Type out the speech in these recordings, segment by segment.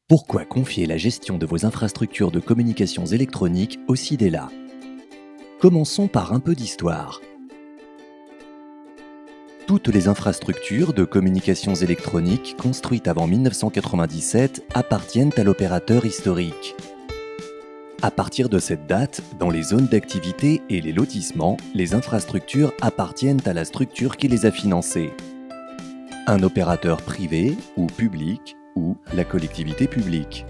Pourquoi confier la gestion de vos infrastructures de communications électroniques au SIDELA? Commençons par un peu d'histoire. Toutes les infrastructures de communications électroniques construites avant 1997 appartiennent à l'opérateur historique. À partir de cette date, dans les zones d'activité et les lotissements, les infrastructures appartiennent à la structure qui les a financées. Un opérateur privé ou public ou la collectivité publique.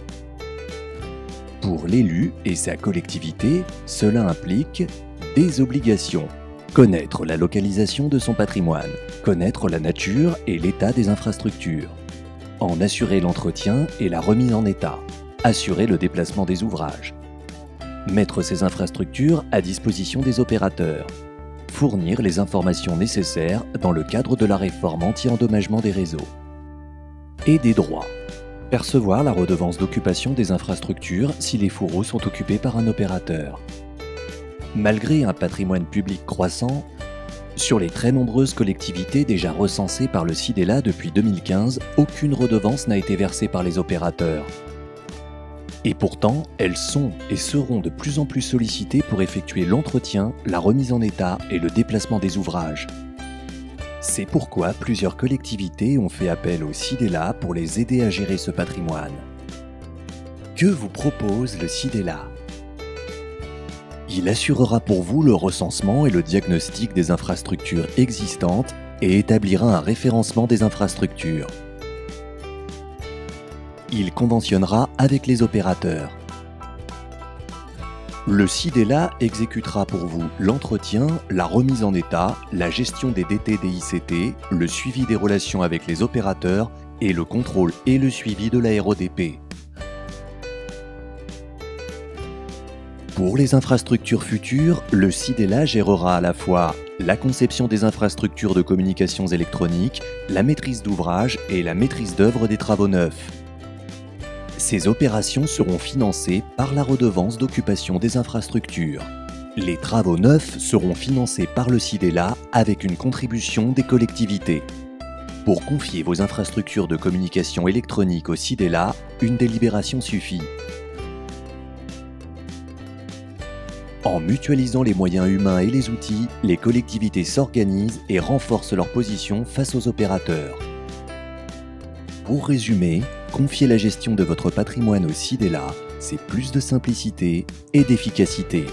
Pour l'élu et sa collectivité, cela implique des obligations. Connaître la localisation de son patrimoine, connaître la nature et l'état des infrastructures, en assurer l'entretien et la remise en état, assurer le déplacement des ouvrages, mettre ces infrastructures à disposition des opérateurs, fournir les informations nécessaires dans le cadre de la réforme anti-endommagement des réseaux. Et des droits. Percevoir la redevance d'occupation des infrastructures si les fourreaux sont occupés par un opérateur. Malgré un patrimoine public croissant, sur les très nombreuses collectivités déjà recensées par le SIDELA depuis 2015, aucune redevance n'a été versée par les opérateurs. Et pourtant, elles sont et seront de plus en plus sollicitées pour effectuer l'entretien, la remise en état et le déplacement des ouvrages. C'est pourquoi plusieurs collectivités ont fait appel au SIDELA pour les aider à gérer ce patrimoine. Que vous propose le SIDELA? Il assurera pour vous le recensement et le diagnostic des infrastructures existantes et établira un référencement des infrastructures. Il conventionnera avec les opérateurs. Le SIDELA exécutera pour vous l'entretien, la remise en état, la gestion des DT-DICT, le suivi des relations avec les opérateurs et le contrôle et le suivi de la RODP. Pour les infrastructures futures, le SIDELA gérera à la fois la conception des infrastructures de communications électroniques, la maîtrise d'ouvrage et la maîtrise d'œuvre des travaux neufs. Ces opérations seront financées par la redevance d'occupation des infrastructures. Les travaux neufs seront financés par le SIDELA avec une contribution des collectivités. Pour confier vos infrastructures de communication électronique au SIDELA, une délibération suffit. En mutualisant les moyens humains et les outils, les collectivités s'organisent et renforcent leur position face aux opérateurs. Pour résumer, confier la gestion de votre patrimoine au SIDELA, c'est plus de simplicité et d'efficacité.